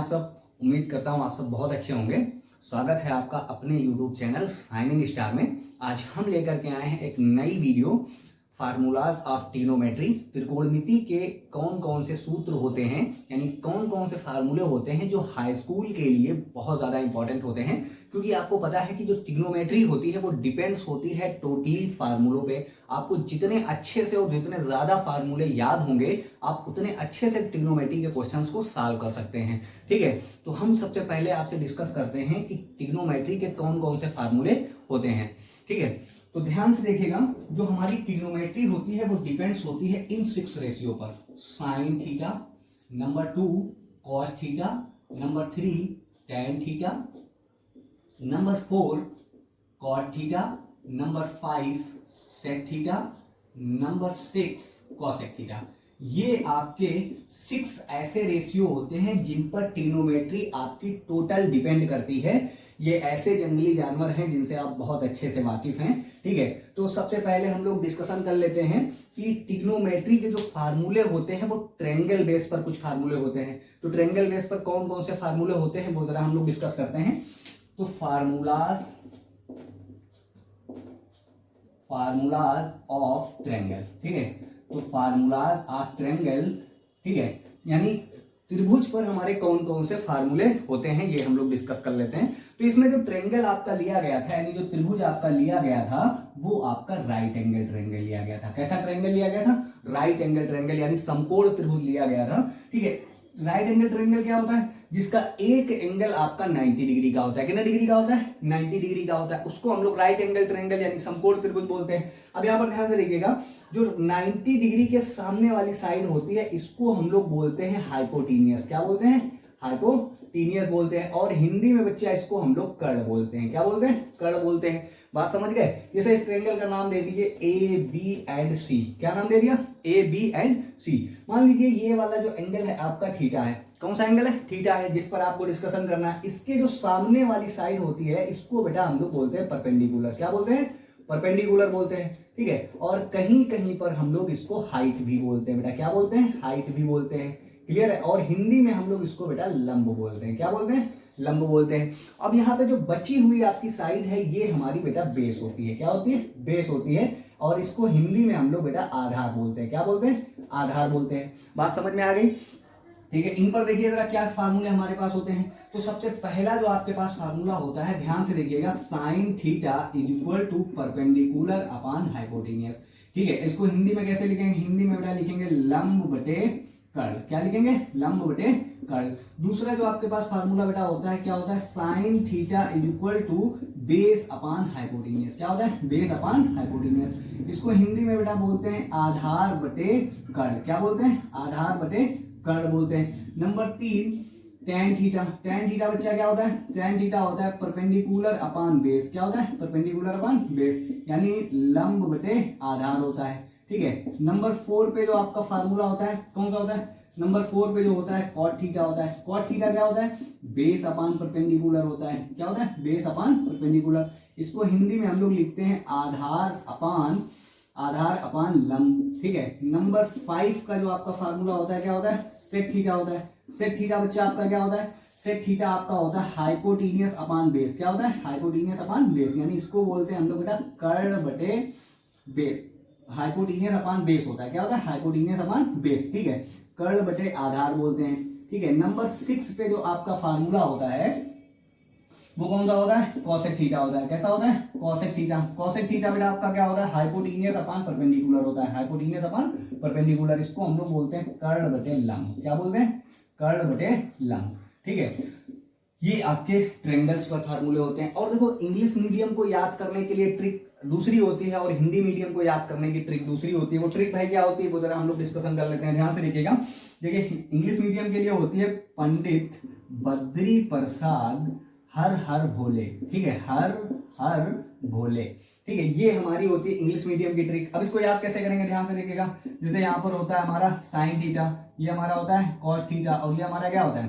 आप सब? उम्मीद करता हूँ आप सब बहुत अच्छे होंगे। स्वागत है आपका अपने YouTube चैनल शाइनिंग स्टार में। आज हम लेकर के आए हैं एक नई वीडियो, फार्मूलाज ऑफ ट्रिग्नोमेट्री। त्रिकोणमिति के कौन कौन से सूत्र होते हैं, यानी कौन कौन से फार्मूले होते हैं जो हाई स्कूल के लिए बहुत ज़्यादा इंपॉर्टेंट होते हैं। क्योंकि आपको पता है कि जो ट्रिग्नोमेट्री होती है वो डिपेंड्स होती है टोटली फार्मूलों पे। आपको जितने अच्छे से और जितने ज़्यादा फार्मूले याद होंगे, आप उतने अच्छे से ट्रिग्नोमेट्री के क्वेश्चंस को सॉल्व कर सकते हैं। ठीक है, तो हम सबसे पहले आपसे डिस्कस करते हैं कि ट्रिग्नोमेट्री के कौन कौन से फार्मूले होते हैं। ठीक है, तो ध्यान से देखिएगा, जो हमारी ट्रिग्नोमेट्री होती है वो डिपेंड्स होती है इन 6 रेशियो पर। Sine theta, number 2 cos theta, number 3 tan theta, number 4 cot theta, number 5 sec theta, number 6 cosec theta. ये आपके 6 ऐसे रेशियो होते हैं जिन पर ट्रिग्नोमेट्री आपकी टोटल डिपेंड करती है। ये ऐसे जंगली जानवर हैं जिनसे आप बहुत अच्छे से वाकिफ हैं। ठीक है, तो सबसे पहले हम लोग डिस्कशन कर लेते हैं कि ट्रिग्नोमेट्री के जो फार्मूले होते हैं वो ट्रायंगल बेस पर कुछ फार्मूले होते हैं। तो ट्रायंगल बेस पर कौन कौन से फार्मूले होते हैं वो जरा हम लोग डिस्कस करते हैं। तो फार्मूलाज ऑफ ट्रायंगल, ठीक है, तो फार्मूलाज ऑफ ट्रायंगल, ठीक है, यानी त्रिभुज पर हमारे कौन कौन से फार्मूले होते हैं ये हम लोग डिस्कस कर लेते हैं। तो इसमें जो ट्रायंगल आपका लिया गया था, यानी जो त्रिभुज आपका लिया गया था, वो आपका राइट एंगल ट्रायंगल लिया गया था। कैसा ट्रायंगल लिया गया था? राइट एंगल ट्रायंगल, यानी समकोण त्रिभुज लिया गया था। ठीक है, राइट एंगल ट्रायंगल क्या होता है? जिसका एक एंगल आपका 90 डिग्री का होता है। कितना डिग्री का होता है? 90 डिग्री का होता है। उसको हम लोग राइट एंगल ट्रायंगल यानी समकोण त्रिभुज बोलते हैं। अब यहाँ पर ध्यान से देखिएगा, जो 90 डिग्री के सामने वाली साइड होती है इसको हम लोग बोलते हैं हाइपोटेनियस। क्या बोलते हैं? हाइपोटेनियस बोलते हैं। और हिंदी में बच्चा इसको हम लोग कर्ण बोलते हैं। क्या बोलते हैं? कर्ण बोलते हैं। बात समझ गए? जैसे इस ट्रायंगल का नाम दे दीजिए ए बी एंड सी। क्या नाम दे दिया? ए बी एंड सी। मान लीजिए ये वाला जो एंगल है आपका थीटा है। कौन सा एंगल है? थीटा है, जिस पर आपको डिस्कशन करना है। इसके जो सामने वाली साइड होती है इसको बेटा हम लोग बोलते हैं परपेंडिकुलर। क्या बोलते हैं? परपेंडिकुलर बोलते हैं। ठीक है, और कहीं कहीं पर हम लोग इसको हाइट भी बोलते हैं। बेटा क्या बोलते हैं? हाइट भी बोलते हैं। क्लियर है? और हिंदी में हम लोग इसको बेटा लंब बोलते हैं। क्या बोलते हैं? लंब बोलते हैं। अब यहाँ पे जो बची हुई आपकी साइड है ये हमारी बेटा बेस होती है। क्या होती है? बेस होती है। और इसको हिंदी में हम लोग बेटा आधार बोलते हैं। क्या बोलते हैं? आधार बोलते हैं। बात समझ में आ गई? ठीक है, इन पर देखिए जरा क्या फार्मूले हमारे पास होते हैं। तो सबसे पहला जो आपके पास फार्मूला होता है, ध्यान से देखिएगा, sine theta is equal to perpendicular upon hypotenuse. ठीक है, इसको हिंदी में कैसे लिखेंगे? हिंदी में बेटा लिखेंगे लंब बटे कर्ण। क्या लिखेंगे? लंब बटे कर्ण। दूसरा जो आपके पास फार्मूला बेटा होता है, क्या होता है? Sine theta is equal to base upon hypotenuse. क्या होता है? Base upon hypotenuse. इसको हिंदी में बेटा बोलते हैं आधार बटे कर्ण। क्या बोलते हैं? आधार बटे कर्ण बोलते हैं। Number 3 tan theta. Tan theta बच्चा क्या होता है? टैन थीटा होता है परपेंडिकुलर अपॉन बेस। क्या होता है? परपेंडिकुलर अपॉन बेस, यानी लंब बटे आधार होता है। ठीक है, नंबर 4 पे जो आपका फार्मूला होता है कौन सा होता है? नंबर 4 पे जो होता है कॉट थीटा होता है। कॉट थीटा क्या होता है? बेस अपॉन परपेंडिकुलर होता है। क्या होता है? Base upon perpendicular. इसको हिंदी में हम लोग लिखते हैं आधार अपॉन लंब। ठीक है, नंबर 5 का जो आपका फार्मूला होता है क्या होता है? सेक थीटा होता है। सेक थीटा बच्चा आपका क्या होता है? सेक थीटा आपका होता है हाइपोटेनियस अपॉन बेस। क्या होता है? हाइपोटेनियस अपॉन बेस, यानी इसको बोलते हैं हम लोग बेटा कर्ण बटे बेस। हाइपोटेनियस अपॉन बेस होता है। क्या होता है? Hypotenuse upon base. ठीक है, कर्ण बटे आधार बोलते हैं। ठीक है, नंबर 6 पे जो आपका फार्मूला होता है वो कौन सा होता है? कॉसेक थीटा होता है। कैसा होता है? Cosec theta. कॉसेक थीटा बेटा आपका क्या होता है? हाइपोटेनियस अपॉन परपेंडिकुलर होता है। हाइपोटेनियस अपॉन परपेंडिकुलर, इसको हम लोग बोलते हैं कर्ण बटे लंब। क्या बोलते हैं? कर्ण बटे लंब। ठीक है, ये आपके ट्रायंगल्स पर फार्मूले होते हैं। और देखो, इंग्लिश मीडियम को याद करने के लिए ट्रिक दूसरी होती है और हिंदी मीडियम को याद करने की ट्रिक दूसरी होती है। वो ट्रिक भाई क्या होती है वो जरा हम लोग डिस्कशन कर लेते हैं। ध्यान से देखिएगा। देखिए, इंग्लिश मीडियम के लिए होती है पंडित बद्री प्रसाद हर हर भोले। ठीक है, हर हर भोले। ठीक है, ये हमारी होती है इंग्लिश मीडियम की ट्रिक। अब इसको याद कैसे करेंगे? ध्यान से देखिएगा। जैसे यहाँ पर होता है हमारा साइन थीटा, ये हमारा होता है कॉस थीटा, और ये हमारा क्या होता है?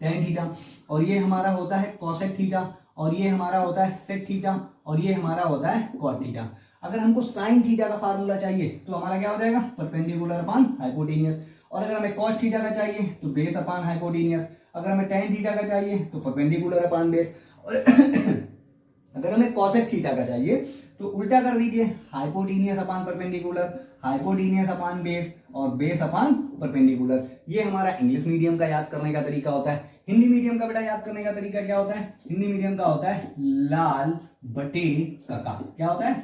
Tan theta. और ये हमारा होता है कॉसेक थीटा, और ये हमारा होता है सेक थीटा, और ये हमारा होता है कॉट थीटा। अगर हमको साइन थीटा का फार्मूला चाहिए तो हमारा क्या हो जाएगा? Perpendicular upon hypotenuse. और अगर हमें कॉस थीटा का चाहिए तो बेस अपॉन हाइपोटेनियस। अगर हमें tan थीटा का चाहिए तो परपेंडिकुलर अपॉन बेस, और अगर हमें cosec थीटा का चाहिए तो उल्टा कर दीजिए, hypotenuse upon perpendicular, hypotenuse upon base और बेस अपॉन परपेंडिकुलर। ये हमारा इंग्लिश मीडियम का याद करने का तरीका होता है। हिंदी मीडियम का बेटा याद करने का तरीका क्या होता है? हिंदी मीडियम का होता है लाल बटे कका। क्या होता है?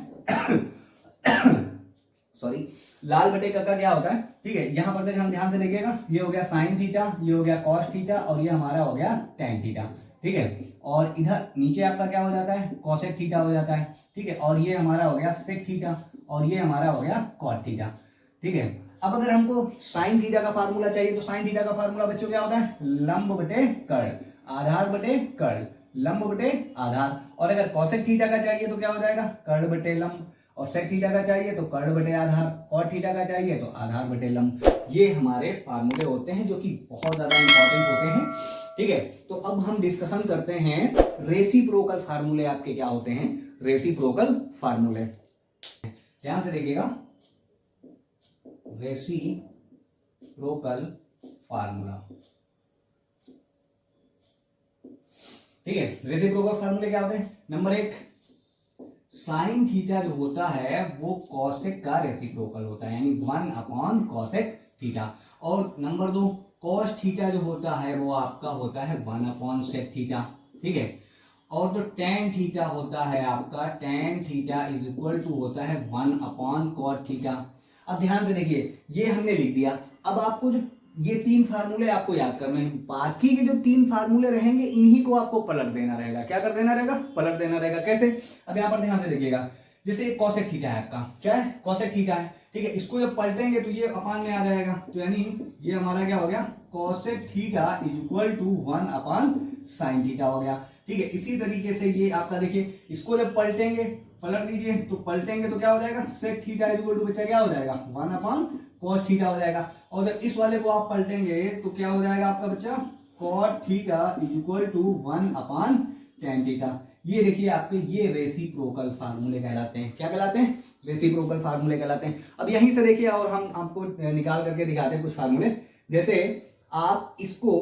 सॉरी, लाल बटे कका क्या होता है? ठीक है, यहां पर हम ध्यान से देखिएगा, ये हो गया साइन थीटा, ये हो गया कॉस थीटा और ये हमारा हो गया टेन थीटा। ठीक है, और इधर नीचे आपका क्या हो जाता है? कोसेक थीटा हो जाता है। ठीक है, और ये हमारा हो गया सेक थीटा और ये हमारा हो गया कॉट थीटा। ठीक है, अब अगर हमको साइन थीटा का फार्मूला चाहिए तो साइन थीटा का फार्मूला बच्चों क्या होता है? लंब बटे कर्ण, आधार बटे कर्ण, लंब बटे आधार। और अगर कोसेक थीटा का चाहिए तो क्या हो जाएगा? कर्ण बटे लंब, और सेक थीटा का चाहिए तो कर्ण बटे आधार, कॉट थीटा का चाहिए तो आधार बटे लंब। ये हमारे फार्मूले होते हैं जो कि बहुत ज्यादा इंपॉर्टेंट होते हैं। ठीक है, तो अब हम डिस्कशन करते हैं रेसिप्रोकल फार्मूले आपके क्या होते हैं, रेसिप्रोकल फार्मूले। ध्यान से देखिएगा, रेसिप्रोकल फार्मूला। ठीक है, रेसिप्रोकल फार्मूले क्या होते हैं? नंबर एक, साइन थीटा जो होता है वो कॉसेक का रेसिप्रोकल होता है, यानी 1 अपॉन कॉसेक थीटा। और नंबर दो, कॉस थीटा जो होता है वो आपका होता है 1 अपॉन सेक थीटा। ठीक है, और जो टेन थीटा होता है आपका, tan theta is equal to होता है 1 अपॉन कॉट थीटा। अब ध्यान से देखिए, ये हमने लिख दिया। अब आपको जो ये तीन फार्मूले आपको याद करने हैं, बाकी के जो तीन फार्मूले रहेंगे इन्हीं को आपको पलट देना रहेगा। क्या कर देना रहेगा? पलट देना रहेगा। कैसे? अब यहां पर ध्यान से देखिएगा, जैसे कॉसेक थीटा है आपका, क्या है? कॉसेक थीटा है। ठीक है, इसको जब पलटेंगे तो ये अपान में आ जाएगा, तो यानी ये हमारा क्या हो गया? Cosec theta is equal to 1 upon sine theta हो गया। ठीक है, इसी तरीके से ये आपका देखिए, इसको जब पलटेंगे, पलट दीजिए तो पलटेंगे तो क्या हो जाएगा? Sec theta is equal to बच्चा क्या हो जाएगा? 1 अपॉन कॉस थीटा हो जाएगा। और जब इस वाले को आप पलटेंगे तो क्या हो जाएगा आपका बच्चा? Cot theta is equal to 1 upon tan theta. ये देखिए आपके ये रेसिप्रोकल फार्मूले कहलाते हैं। क्या कहलाते हैं? रेसिप्रोकल फार्मूले कहलाते हैं। अब यहीं से देखिए, और हम आपको निकाल करके दिखाते हैं कुछ फार्मूले। जैसे आप इसको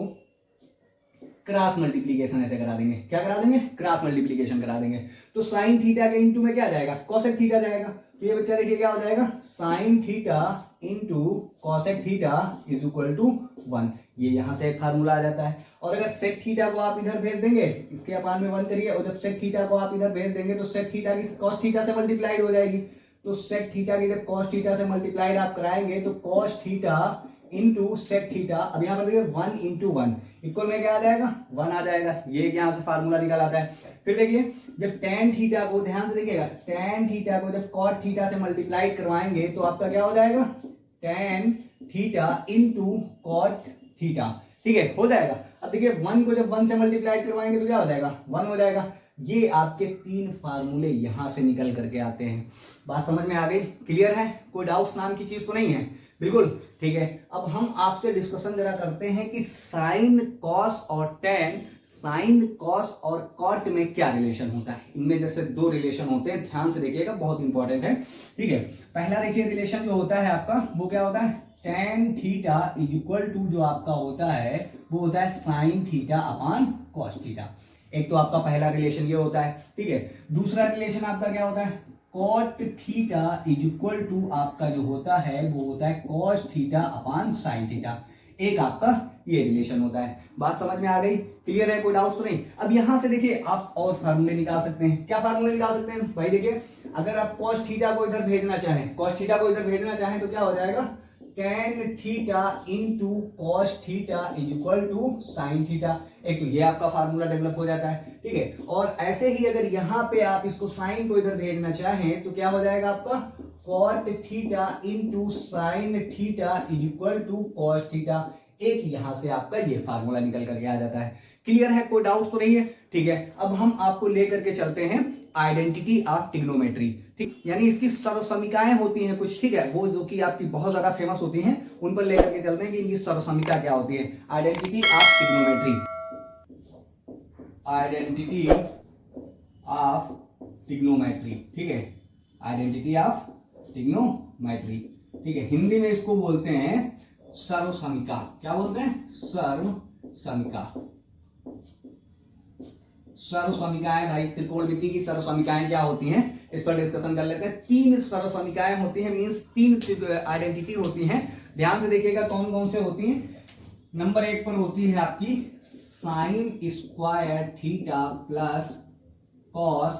क्रॉस मल्टीप्लीकेशन ऐसे करा देंगे। क्या करा देंगे? क्रॉस मल्टीप्लीकेशन करा देंगे। तो साइन थीटा के इनटू में क्या जाएगा? कोसेक थीटा जाएगा। तो ये बच्चा देखिए क्या हो जाएगा? Sine theta into cosec theta is equal to 1। ये यहां से एक फार्मूला आ जाता है। और अगर सेक थीटा को आप इधर भेज देंगे, इसके अपान में 1 करिए, और जब सेक थीटा को आप इधर भेज देंगे तो सेक थीटा की कॉस थीटा से मल्टीप्लाइड हो जाएगी। तो सेक थीटा की जब कॉस थीटा से मल्टीप्लाइड आप कराएंगे तो cos theta into sec theta, अब यहाँ पर देखिए 1 इंटू 1 इक्वल में क्या आ जाएगा? 1 आ जाएगा। ये यहाँ से फार्मूला निकल आता है। फिर देखिए, जब tan थीटा को, ध्यान से देखिएगा, tan थीटा को जब cot थीटा से मल्टीप्लाई करवाएंगे तो आपका क्या हो जाएगा? tan theta into cot theta. ठीक है, हो जाएगा। अब देखिए 1 को जब 1 से मल्टीप्लाई करवाएंगे तो क्या हो जाएगा? 1 हो जाएगा। ये आपके तीन फार्मूले यहां से निकल करके आते हैं। बात समझ में आ गई? क्लियर है? कोई डाउट्स नाम की चीज तो नहीं है? बिल्कुल ठीक है। अब हम आपसे डिस्कशन जरा करते हैं कि साइन, कॉस और टेन, साइन, कॉस और कॉट में क्या रिलेशन होता है। इनमें जैसे दो रिलेशन होते हैं, ध्यान से देखिएगा, बहुत इंपॉर्टेंट है। ठीक है, पहला देखिए रिलेशन जो होता है आपका, वो क्या होता है? Tan theta is equal to जो आपका होता है वो होता है sine theta upon cos theta. एक तो आपका पहला रिलेशन ये होता है। ठीक है, दूसरा रिलेशन आपका क्या होता है? Cot theta is equal to आपका जो होता है वो होता है cos theta upon sine theta. एक आपका ये रिलेशन होता है। बात समझ में आ गई? क्लियर है? कोई डाउट तो नहीं? अब यहां से देखिए आप और फार्मूले निकाल सकते हैं। क्या फार्मूले निकाल सकते हैं भाई? देखिए, अगर आप कॉस थीटा को इधर भेजना चाहें, कॉस थीटा को इधर भेजना चाहें तो क्या हो जाएगा? Tan theta into cos theta is equal to sine theta. एक तो ये आपका फार्मूला डेवलप हो जाता है। ठीक है, और ऐसे ही अगर यहाँ पे आप इसको साइन को इधर भेजना चाहें तो क्या हो जाएगा आपका? Cot theta into sine theta is equal to cos theta. एक यहां से आपका ये फार्मूला निकल करके आ जाता है। क्लियर है? कोई डाउट तो नहीं है? ठीक है, अब हम आपको लेकर के चलते हैं आइडेंटिटी ऑफ ट्रिग्नोमेट्री। ठीक, यानी इसकी सर्वसमीकाएं होती हैं कुछ, ठीक है, वो जो कि आपकी बहुत ज्यादा फेमस होती हैं, उन पर लेकर के चलते हैं कि इनकी सर्वसमीका क्या होती है। Identity of trigonometry, identity of trigonometry. ठीक है, आइडेंटिटी ऑफ ट्रिग्नोमेट्री। ठीक है, हिंदी में इसको बोलते हैं सर्वसमीका। क्या बोलते हैं? सर्वसमीका। समीका। सर्वसमीकाएं भाई, त्रिकोणमिति की सर्वसमीकाएं क्या होती हैं इस पर डिस्कशन कर लेते हैं। 3 सर्वसमीकाएं होती हैं, मींस 3 आइडेंटिटी होती हैं। ध्यान से देखिएगा कौन कौन से होती हैं। नंबर 1 पर होती है आपकी sine square theta plus cos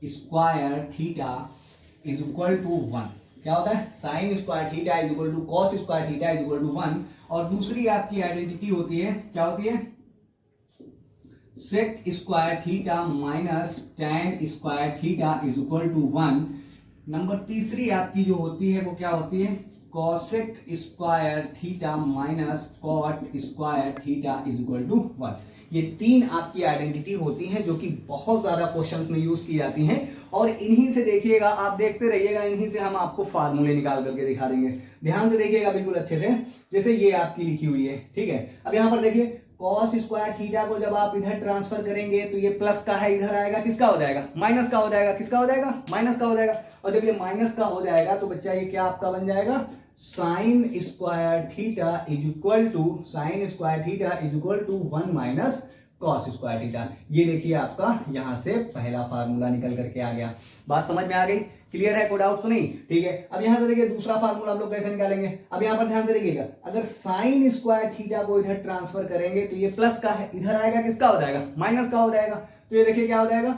square theta is equal to 1। क्या होता है? Sine square theta is equal to cos square theta is equal to 1। और दूसरी आपकी आइडेंटिटी होती है, क्या होती है? Sec square theta minus tan square theta is equal to 1। Number तीसरी आपकी जो होती है वो क्या होती है? Cosec square theta minus cot square theta is equal to 1। ये 3 आपकी आइडेंटिटी होती हैं जो कि बहुत ज्यादा क्वेश्चंस में यूज की जाती हैं। और इन्हीं से देखिएगा, आप देखते रहिएगा, इन्हीं से हम आपको फार्मूले निकाल करके दिखा देंगे। ध्यान से देखिएगा बिल्कुल अच्छे से, जैसे ये आपकी लिखी हुई है, ठीक है। अब यहां पर देखिए कॉस स्क्वायर थीटा को जब आप इधर ट्रांसफर करेंगे तो ये प्लस का है, इधर आएगा किसका हो जाएगा? माइनस का हो जाएगा। किसका हो जाएगा? माइनस का हो जाएगा। और जब ये माइनस का हो जाएगा तो बच्चा ये क्या आपका बन जाएगा? Sine square theta is equal to 1 minus cos square theta. ये देखिए आपका यहां से पहला फार्मूला निकल करके आ गया। बात समझ में आ गई? क्लियर है? कोई डाउट तो नहीं? ठीक है। अब यहां से देखिए दूसरा फार्मूला हम लोग कैसे निकालेंगे। अब यहां पर ध्यान से देखिएगा, अगर साइन स्क्वायर थीटा को इधर ट्रांसफर करेंगे तो ये प्लस का है, इधर आएगा किसका हो जाएगा? माइनस का हो जाएगा। तो ये देखिए क्या हो जाएगा?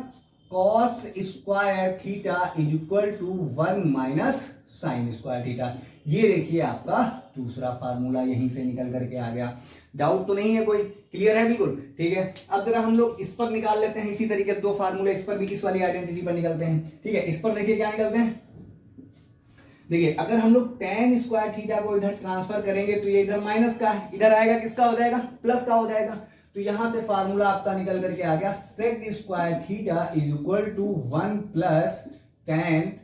Cos square theta is equal to 1 minus sine square theta. ये देखिए आपका दूसरा फार्मूला यहीं से निकल करके आ गया। डाउट तो नहीं है कोई? क्लियर है बिल्कुल? ठीक है। अब जरा हम लोग इस पर निकाल लेते हैं, इसी तरीके से 2 फार्मूले इस पर भी किस वाली आइडेंटिटी पर निकलते हैं। ठीक है, इस पर देखिए क्या निकलते हैं। देखिए अगर हम लोग tan स्क्वायर थीटा को इधर ट्रांसफर करेंगे तो ये इधर माइनस का है, इधर आएगा किसका हो जाएगा? प्लस का हो जाएगा। तो यहां से फार्मूला आपका निकल करके आ गया sec square theta is equal to 1 plus tan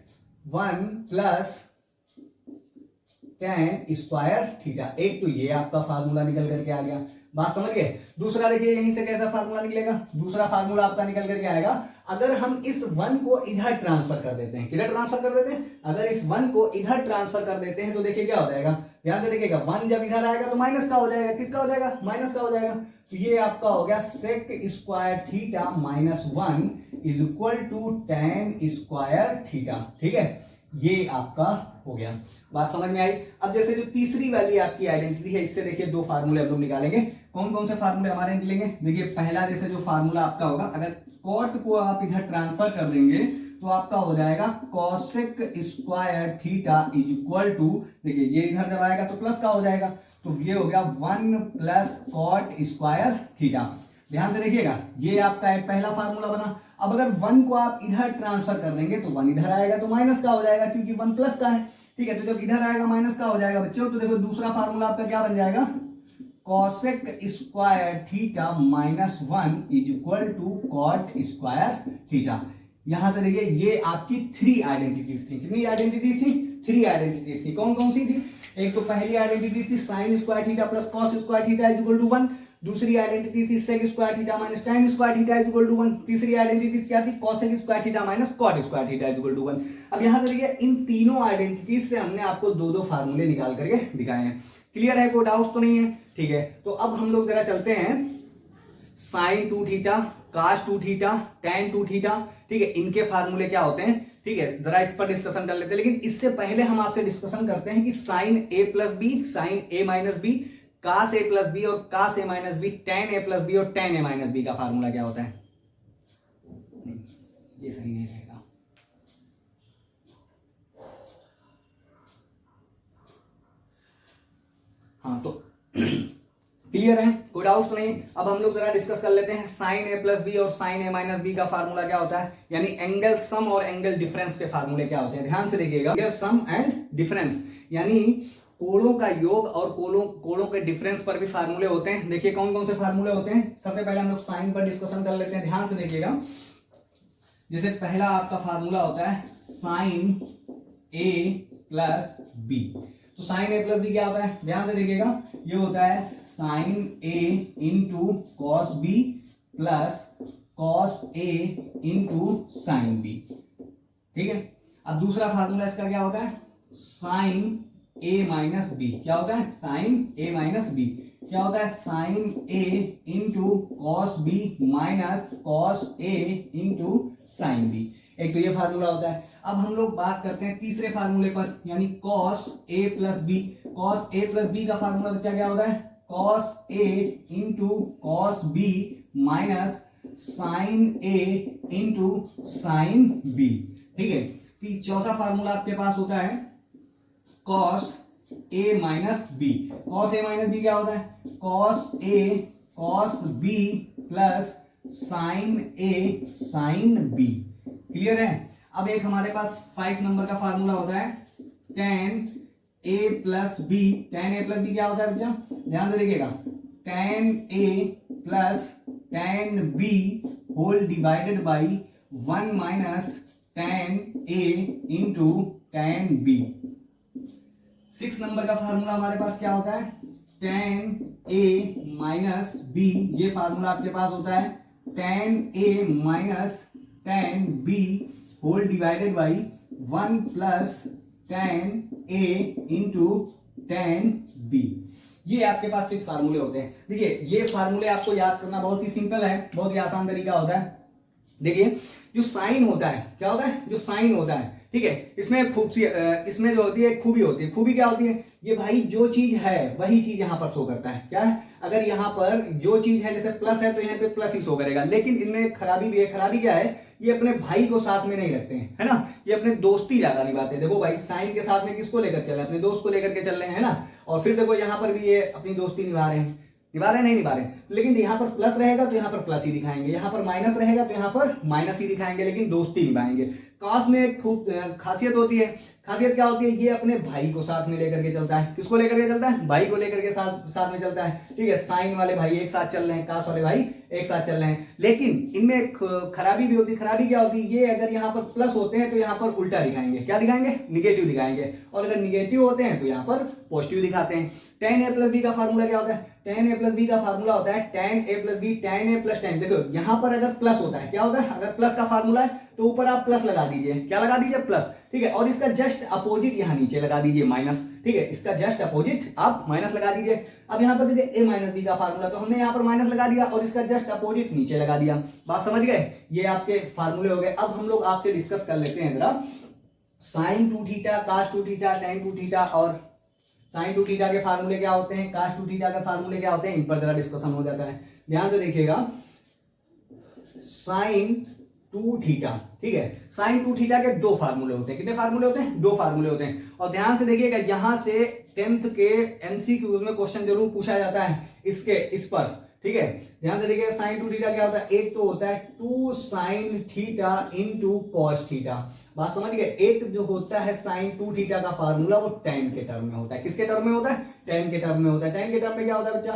square theta. एक तो ये आपका फार्मूला निकल करके आ गया। बात समझ गए? दूसरा देखिए यहीं से कैसा फार्मूला निकलेगा। दूसरा फार्मूला आपका निकल करके आएगा, अगर हम इस 1 को इधर ट्रांसफर कर देते हैं। किधर ट्रांसफर कर देते हैं? अगर इस 1 को इधर ट्रांसफर कर देते हैं तो देखिए क्या हो जाएगा। ध्यान से देखिएगा, 1 जब इधर आएगा तो माइनस का हो जाएगा। किसका हो जाएगा? माइनस का हो जाएगा। तो ये आपका हो गया sec square theta minus 1 is equal to tan square theta. ठीक है, ये आपका हो गया। बात समझ में आई? अब जैसे जो तीसरी वाली आपकी आइडेंटिटी है, इससे देखिए 2 फार्मूले हम लोग निकालेंगे। कौन कौन से फार्मूले हमारे निकलेंगे? देखिए पहला जैसे जो फार्मूला आपका होगा, अगर कॉट को आप इधर ट्रांसफर कर देंगे तो आपका हो जाएगा cosec square theta is equal to, देखिए ये इधर जब आएगा तो प्लस का हो जाएगा, तो ये हो गया 1 प्लस कॉट स्क्वायर थीटा। ध्यान से देखिएगा, ये आपका एक पहला फार्मूला बना। अब अगर 1 को आप इधर ट्रांसफर कर देंगे तो 1 इधर आएगा तो माइनस का हो जाएगा, क्योंकि 1 प्लस का है। ठीक है, तो जब इधर आएगा माइनस का हो जाएगा बच्चों। तो देखो दूसरा फार्मूला आपका क्या बन जाएगा? Cosec square theta minus 1 is equal to cot square theta. यहां से देखिए ये आपकी 3 आइडेंटिटीज थी। कितनी आइडेंटिटीज थी? 3 आइडेंटिटीज थी। कौन कौन सी थी? एक तो पहली आइडेंटिटी थी sine square theta plus cos square theta is equal to 1। दूसरी आइडेंटिटी थी sec square theta minus tan square theta is equal to 1। तीसरी आइडेंटिटी क्या थी? Cosec square theta minus cot square theta is equal to 1। अब यहां से देखिए इन तीनों आइडेंटिटीज से हमने आपको 2-2 फार्मूले निकाल करके दिखाए हैं। क्लियर है? कोई डाउट तो नहीं है? ठीक है, तो अब हम लोग जरा चलते हैं sine 2 theta, cos 2 theta, tan 2 theta. ठीक है, इनके फार्मूले क्या होते हैं? ठीक है, जरा इस पर डिस्कशन कर लेते हैं। लेकिन इससे पहले हम आपसे डिस्कशन करते हैं कि sine a plus B, sine a minus B, cos a plus B और cos a minus B, tan a plus B और tan a माइनस बी का फार्मूला क्या होता है। नहीं, ये सही नहीं रहेगा। हाँ, तो क्लियर है? कोई डाउट तो नहीं? अब हम लोग जरा डिस्कस कर लेते हैं साइन a प्लस बी और साइन a माइनस बी का फार्मूला क्या होता है, यानी एंगल सम और एंगल डिफरेंस के फार्मूले क्या होते हैं। ध्यान से देखिएगा, एंगल सम एंड डिफरेंस यानी कोणों का योग और कोणों के डिफरेंस पर भी फार्मूले होते हैं। देखिए कौन कौन से फार्मूले होते हैं। सबसे पहले हम लोग साइन पर डिस्कशन कर लेते हैं। ध्यान से देखिएगा, जैसे पहला आपका फार्मूला होता है साइन a प्लस बी। तो साइन a प्लस बी क्या होता है? ध्यान से देखिएगा, ये होता है sine a into cos B plus cos a into sine B. ठीक है, अब दूसरा फार्मूला इसका क्या होता है? Sine a minus B. क्या होता है? Sine a minus B. क्या होता है sine A into cos B minus cos A into sine B. एक तो ये फार्मूला होता है। अब हम लोग बात करते हैं तीसरे फार्मूले पर, यानी cos A plus B. Cos A plus B का फार्मूला बच्चा क्या होता है, cos A into cos B minus sine A into sine B. ठीक है, चौथा फार्मूला आपके पास होता है cos A minus B. Cos A minus B क्या होता है, cos A cos B plus sine A sine B. Clear है। अब एक हमारे पास 5 नंबर का फार्मूला होता है tan a plus B. tan a plus B क्या होता है बच्चा, ध्यान से देखिएगा, tan a plus tan b whole divided by 1 minus tan a into tan b। 6 नंबर का फार्मूला हमारे पास क्या होता है, tan a माइनस b। ये फार्मूला आपके पास होता है tan a minus tan b whole divided by 1 plus tan a into tan b। ये आपके पास 6 फार्मूले होते हैं। देखिए ये फार्मूले आपको याद करना बहुत ही सिंपल है, बहुत ही आसान तरीका होता है। देखिए जो साइन होता है, क्या होता है, जो साइन होता है, ठीक है, इसमें जो होती है खूबी होती है। खूबी क्या होती है, ये भाई जो चीज है वही चीज यहाँ पर शो करता है। क्या है, अगर यहाँ पर जो चीज है जैसे प्लस है तो यहाँ पे प्लस ही शो करेगा। लेकिन इनमें एक खराबी भी है। खराबी क्या है, ये अपने भाई को साथ में नहीं रखते हैं, है ना, ये अपने दोस्ती ज्यादा निभाते हैं। देखो भाई साइन के साथ में किसको लेकर चल रहे हैं, अपने दोस्त को लेकर के चल रहे हैं, है ना। और फिर देखो यहाँ पर भी ये अपनी दोस्ती निभा रहे हैं, नहीं निभा रहे। लेकिन यहाँ पर प्लस रहेगा तो यहाँ पर प्लस ही दिखाएंगे, यहाँ पर माइनस रहेगा तो यहाँ पर माइनस ही दिखाएंगे, लेकिन दोस्ती निभाएंगे। काश में एक खूब खासियत होती है। खासियत क्या होती है, ये अपने भाई को साथ में लेकर के चलता है। किसको लेकर के चलता है, भाई को लेकर के साथ में चलता है। ठीक है, साइन वाले भाई एक साथ चल रहे हैं, काश वाले भाई एक साथ चल रहे हैं। लेकिन इनमें एक खराबी भी होती है। खराबी क्या होती है, ये अगर यहाँ पर प्लस होते हैं तो यहाँ पर उल्टा दिखाएंगे। क्या दिखाएंगे, निगेटिव दिखाएंगे। और अगर निगेटिव होते हैं तो यहाँ पर पॉजिटिव दिखाते हैं। tan a प्लस बी का फार्मूला क्या होता है, tan a प्लस बी का फार्मूला होता है tan a plus B tan a plus tan। देखो यहाँ पर अगर प्लस होता है, क्या होता है, अगर प्लस का फार्मूला है तो ऊपर आप प्लस लगा दीजिए। क्या लगा दीजिए, प्लस। ठीक है, और इसका जस्ट अपोजिट यहाँ नीचे लगा दीजिए माइनस। ठीक है, इसका जस्ट अपोजिट आप माइनस लगा दीजिए। अब यहाँ पर देखिए a माइनस बी का फार्मूला, तो हमने यहाँ पर माइनस लगा दिया और इसका जस्ट अपोजिट नीचे लगा दिया। बात समझ गए, ये आपके फार्मूले हो गए। अब हम लोग आपसे डिस्कस कर लेते हैं जरा साइन 2 थीटा, कास 2 थीटा, tan 2 थीटा और साइन 2 थीटा के फार्मूले क्या होते हैं, कास 2 थीटा के फार्मूले क्या होते हैं, इन पर जरा डिस्कशन हो जाता है। ध्यान से देखिएगा, साइन 2 थीटा, ठीक है, साइन 2 थीटा के 2 फार्मूले होते हैं। कितने फार्मूले होते हैं, 2 फार्मूले होते हैं। और ध्यान से देखिएगा, यहां से 10th के एमसीक्यूज में क्वेश्चन जरूर पूछा जाता है इस पर। ठीक है, ध्यान से देखिएगा, साइन 2 थीटा क्या होता है, एक तो होता है 2 sine theta into cos theta. बात समझ गए। एक जो होता है साइन 2 थीटा का फार्मूला वो tan के टर्म में होता है। किसके टर्म में होता है, tan के टर्म में होता है। tan के टर्म में क्या होता है बच्चा,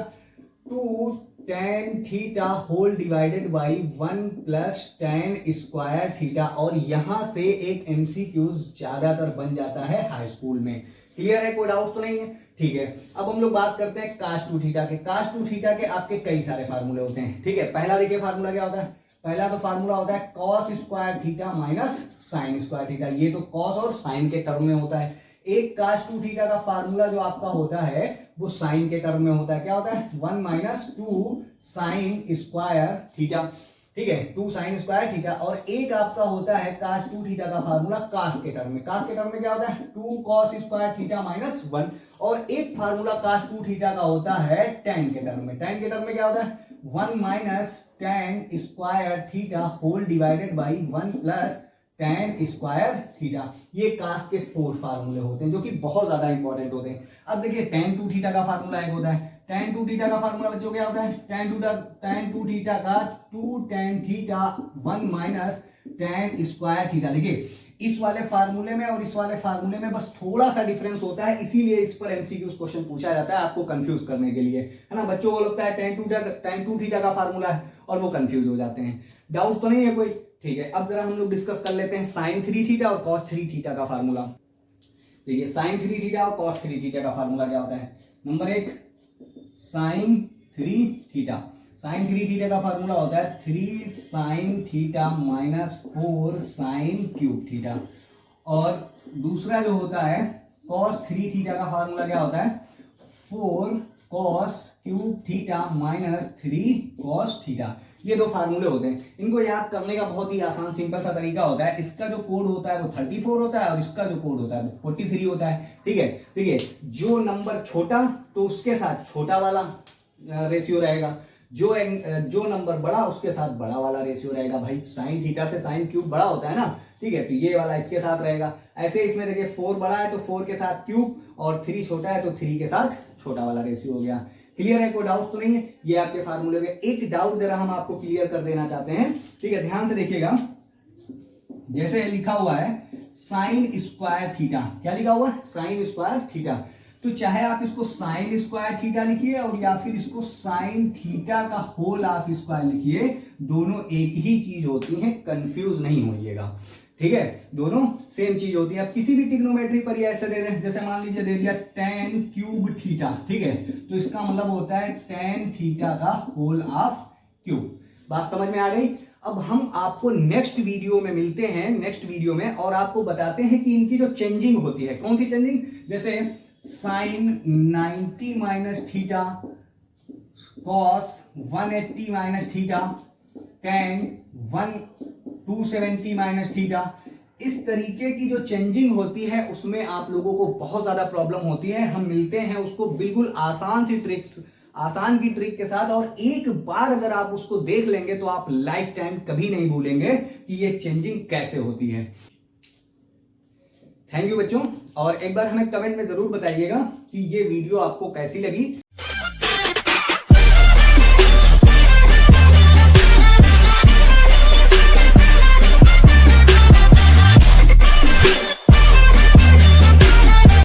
2 tan theta whole divided by 1 plus tan square theta. और यहां से एक एमसीक्यूज ज्यादातर बन जाता है हाई स्कूल में। क्लियर है, कोई डाउट तो नहीं है। ठीक है, अब हम लोग बात करते हैं कास 2 थीटा के। कास 2 थीटा के आपके कई सारे फार्मूले होते हैं। ठीक है, पहला देखिए फार्मूला क्या होता है, पहला तो फार्मूला होता है cos square theta minus sine square theta. ये तो कॉस और साइन के टर्म में होता है। एक कास 2 थीटा का फार्मूला जो आपका होता है वो साइन के टर्म में होता है। क्या होता है, 1 माइनस 2 साइन स्क्वायर थीटा। ठीक है, 2 साइन स्क्वायर थीटा। और एक आपका होता है कास 2 थीटा का फार्मूला कास के टर्म में। कास के टर्म में क्या होता है, 2 कॉस स्क्वायर थीटा माइनस 1। और एक फार्मूला कास 2 थीटा का होता है tan के टर्म में। tan के टर्म में क्या होता है, 1 minus tan square theta whole divided by 1 plus tan square theta. ये कास के 4 फार्मूले होते हैं जो कि बहुत ज्यादा इंपॉर्टेंट होते हैं। अब देखिए tan 2 थीटा का फार्मूला एक होता है। tan 2 थीटा का फार्मूला बच्चों क्या होता है, tan 2 थीटा का 2 tan theta 1 minus tan square theta. देखिए इस वाले फार्मूले में और इस वाले फार्मूले में बस थोड़ा सा डिफरेंस होता है, इसीलिए इस पर एमसीक्यूज क्वेश्चन पूछा जाता है आपको कंफ्यूज करने के लिए, है ना। बच्चों को लगता है tan 2 थीटा का फार्मूला है और वो कंफ्यूज हो जाते हैं। डाउट तो नहीं है कोई। ठीक है, अब जरा हम लोग डिस्कस कर लेते हैं साइन 3 थीटा और कॉस 3 थीटा का फार्मूला। देखिए साइन 3 थीटा और कॉस 3 थीटा का फार्मूला क्या होता है। Number 1 sine 3 theta. Sine 3 theta का फार्मूला होता है 3 sine theta minus 4 sine cube theta. और दूसरा जो होता है कॉस 3 थीटा का फार्मूला क्या होता है, 4 cos cube theta minus 3 cos theta. ये दो फार्मूले होते हैं। इनको याद करने का बहुत ही आसान सिंपल सा तरीका होता है। इसका जो कोड होता है वो 34 होता है और इसका जो कोड होता है वो 43 होता है। ठीक है, देखिए जो नंबर छोटा तो उसके साथ छोटा वाला रेशियो रहेगा, जो नंबर बड़ा उसके साथ बड़ा वाला रेशियो रहेगा। भाई साइन थीटा से साइन क्यूब बड़ा होता है ना, ठीक है, तो ये वाला इसके साथ रहेगा। ऐसे इसमें देखिए 4 बड़ा है तो 4 के साथ क्यूब, और 3 छोटा है तो 3 के साथ छोटा वाला रेशियो हो गया। क्लियर है, कोई डाउट तो नहीं है? ये आपके फार्मूले में एक डाउट जरा हम आपको क्लियर कर देना चाहते हैं। ठीक है, ध्यान से देखिएगा, जैसे लिखा हुआ है साइन स्क्वायर थीटा, क्या लिखा हुआ है? Sine square theta. तो चाहे आप इसको साइन स्क्वायर थीटा लिखिए और या फिर इसको साइन थीटा का होल हाफ स्क्वायर लिखिए, दोनों एक ही चीज होती है, कंफ्यूज नहीं होइएगा। ठीक है, दोनों सेम चीज होती है। अब किसी भी ट्रिग्नोमेट्री पर ये ऐसे दे दें, जैसे मान लीजिए दे दिया tan क्यूब थीटा, ठीक है, तो इसका मतलब होता है tan थीटा का होल हाफ क्यूब। बात समझ में आ गई? अब हम आपको नेक्स्ट वीडियो में मिलते हैं, नेक्स्ट वीडियो में, और आपको बताते हैं कि इनकी जो चेंजिंग होती है, कौन सी चेंजिंग, जैसे sine 90 minus theta, cos 180 minus theta, tan 270 minus theta. इस तरीके की जो चेंजिंग होती है उसमें आप लोगों को बहुत ज्यादा प्रॉब्लम होती है। हम मिलते हैं उसको बिल्कुल आसान सी ट्रिक्स, आसान की ट्रिक के साथ, और एक बार अगर आप उसको देख लेंगे तो आप लाइफ टाइम कभी नहीं भूलेंगे कि ये चेंजिंग कैसे होती है। थैंक यू बच्चों, और एक बार हमें कमेंट में जरूर बताइएगा कि ये वीडियो आपको कैसी लगी।